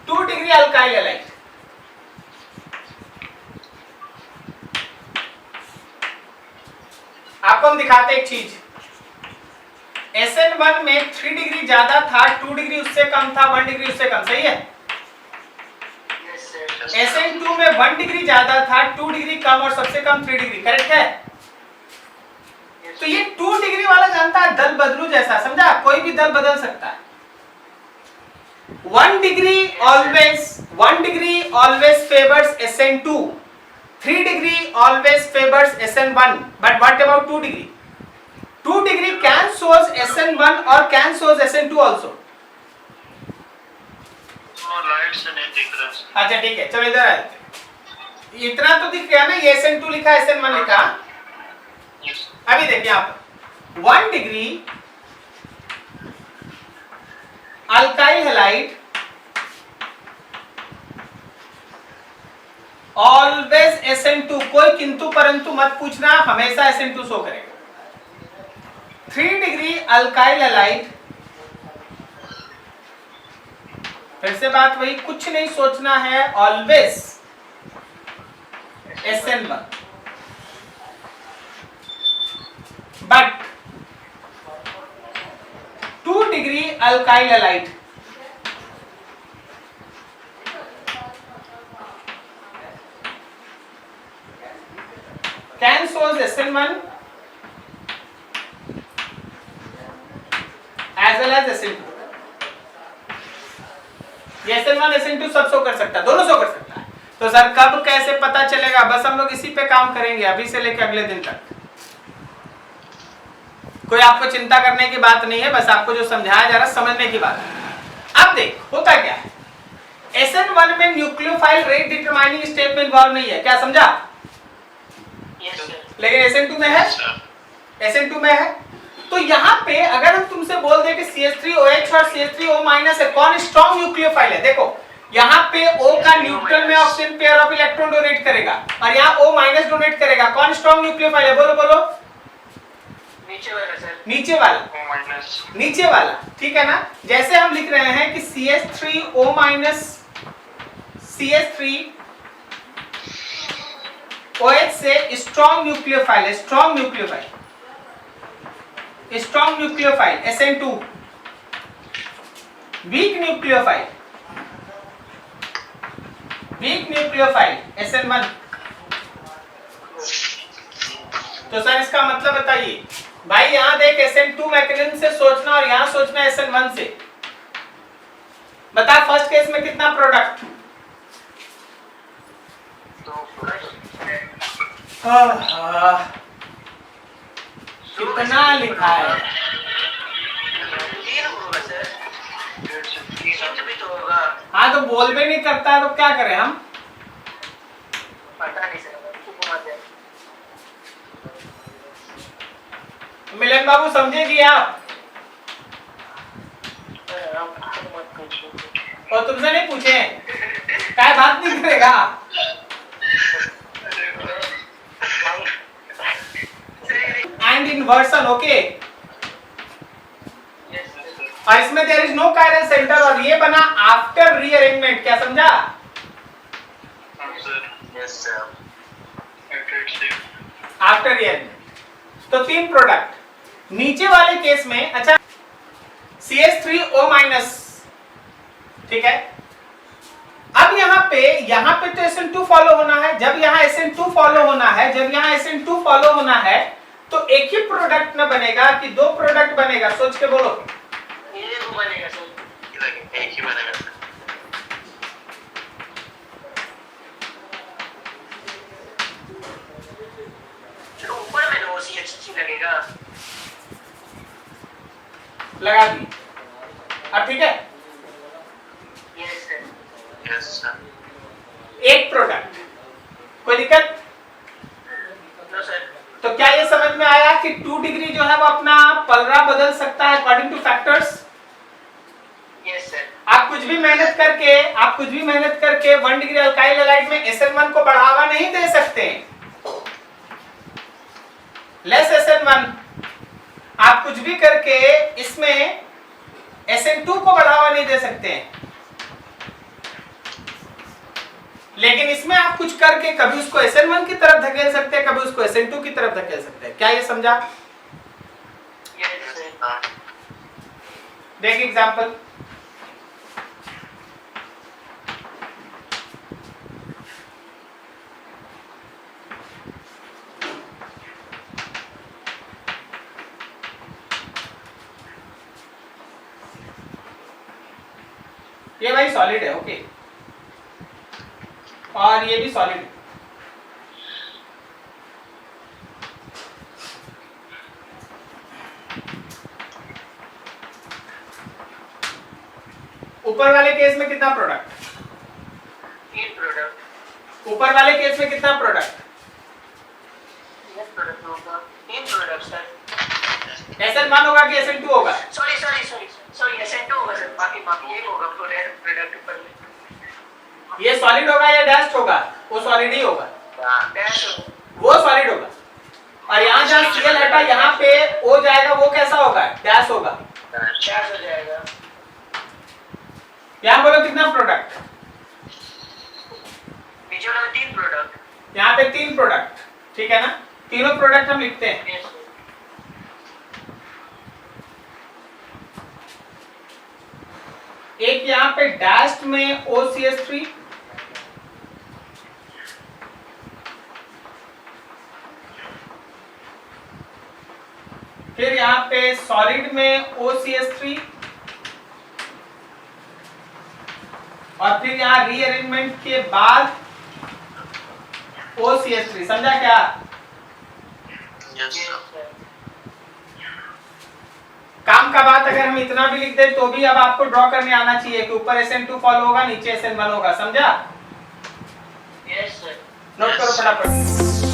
टू डिग्री अल्काइल हैलाइड, आपको हम दिखाते एक चीज। SN1 में 3 डिग्री ज्यादा था, 2 डिग्री उससे कम था, 1 डिग्री उससे कम, सही है। SN2 में 1 डिग्री ज्यादा था, 2 डिग्री कम और सबसे कम 3 डिग्री, करेक्ट है। तो ये 2 डिग्री वाला जानता है दल बदलू जैसा, समझा, कोई भी दल बदल सकता है। 1 degree always favors SN2, 3 degree always favors SN1, but what about 2 degree? 2 degree can shows SN1 or can shows SN2 also. Light से नहीं दिख रहा। अच्छा ठीक है, चलो इधर आते। इतना तो दिख गया ना, ये SN2 लिखा, SN1 लिखा। अभी देखिए आप 1 degree alkyl halide always SN2, कोई किंतु परंतु मत पूछना, हमेशा SN2 शो करेगा। 3 डिग्री अल्काइल हैलाइड, फिर से बात वही, कुछ नहीं सोचना है, always SN1। But 2 degree alkyl halide can shows SN1 as well as SN2। ये SN1 SN2 सब शो कर सकता है, दोनों शो कर सकता है। तो सर कब कैसे पता चलेगा, बस हम लोग इसी पे काम करेंगे अभी से लेकर अगले दिन तक। कोई आपको चिंता करने की बात नहीं है, बस आपको जो समझाया जा रहा है समझने की बात है। अब देख होता क्या है, SN1 में न्यूक्लियोफाइल रेट डिटरमाइनिंग स्टेप में इन्वॉल्व नहीं है, क्या समझा। लेकिन SN2 में है, SN2 में है। तो यहाँ पे अगर हम तुमसे बोल दें कि CH3OH और CH3O- है, कौन स्ट्रॉन्ग न्यूक्लियोफाइल है, देखो यहाँ पे O का न्यूट्रल में oxygen pair of electron donate करेगा और यहाँ O- डोनेट करेगा, कौन स्ट्रॉन्ग न्यूक्लियोफाइल है, बोलो बोलो। नीचे वाला सर, नीचे वाला, नीचे वाला, ठीक है ना। जैसे हम लिख रहे हैं कि CH3O- CH3OH से स्ट्रॉन्ग न्यूक्लियोफाइल है, strong nucleophile SN2, weak nucleophile SN1। तो सर इसका मतलब बताइए भाई, यहां देख SN2 मैकेनिज्म से सोचना और यहां सोचना SN1 से। बता फर्स्ट केस में कितना प्रोडक्ट, कितना लिखा है, 3 होगा सर, हिंट भी तो होगा। हाँ तो बोल भी नहीं करता है तो क्या करें हम, पता नहीं सर, घुमा दे। मिलन बाबू समझेगी आप, मत पूछो। और तुमसे नहीं पूछे क्या बात नहीं करेगा। And inversion, okay. और इसमें there is no chiral centre और ये बना आफ्टर रीअरेंजमेंट, क्या समझा। After rearrangement. तो 3 प्रोडक्ट नीचे वाले केस में। अच्छा CH3O-, ठीक है। अब यहाँ पे तो SN2 फॉलो होना है, जब यहाँ SN2 फॉलो होना है, जब यहाँ SN2 फॉलो होना है तो एक ही प्रोडक्ट न बनेगा कि 2 प्रोडक्ट बनेगा, सोच के बोलो। ये वो बनेगा सर, एक ही बनेगा। जो ऊपर में वो CH3 लगेगा। लगा दी। अब ठीक है, यस सर। Yes sir. एक प्रोडक्ट, कोई दिक्कत? No sir. तो क्या ये समझ में आया कि 2 डिग्री जो है वो अपना पलड़ा बदल सकता है according two factors? Yes sir. आप कुछ भी मेहनत करके 1 डिग्री अल्काइल हैलाइड में SN1 को बढ़ावा नहीं दे सकते। लेस SN1 आप कुछ भी करके इसमें SN2 को बढ़ावा नहीं दे सकते, लेकिन इसमें आप कुछ करके कभी उसको SN1 की तरफ धकेल सकते हैं, कभी उसको SN2 की तरफ धकेल सकते हैं। क्या ये समझा? Yes sir. देखिए एग्जांपल, ये भाई सॉलिड है, ओके, और ये भी सॉलिड है। ऊपर वाले केस में कितना प्रोडक्ट? 3 प्रोडक्ट। ऊपर वाले केस में कितना प्रोडक्ट? 3 प्रोडक्ट होगा। 3 प्रोडक्ट सर। SN1 होगा कि SN2 होगा? सॉरी SN2 होगा सर। बाकी एक होगा प्रोडक्ट ऊपर में। ये सॉलिड होगा या डैश्ड होगा? वो सॉलिड ही होगा, डैश होगा। वो सॉलिड होगा। और यहाँ जहाँ Cl हटा यहाँ पे O जाएगा, वो कैसा होगा? डैश होगा। डैश हो जाएगा। यहाँ बोलो कितना प्रोडक्ट? नीचे वाला में 3 प्रोडक्ट। यहाँ पे 3 प्रोडक्ट, ठीक है ना? तीनों प्रोडक्ट हम लिखते हैं। Yes sir. एक यहाँ पे डैश्ड में OCH3, फिर यहाँ पे सॉलिड में OCH3, और फिर यहाँ रीअरेंजमेंट के बाद OCH3। समझा क्या? Yes sir. काम का बात अगर हम इतना भी लिख दें तो भी अब आपको ड्रॉ करने आना चाहिए कि ऊपर SN2 फॉलो होगा, नीचे SN1 होगा। समझा? Yes sir. नोट करो फटाफट।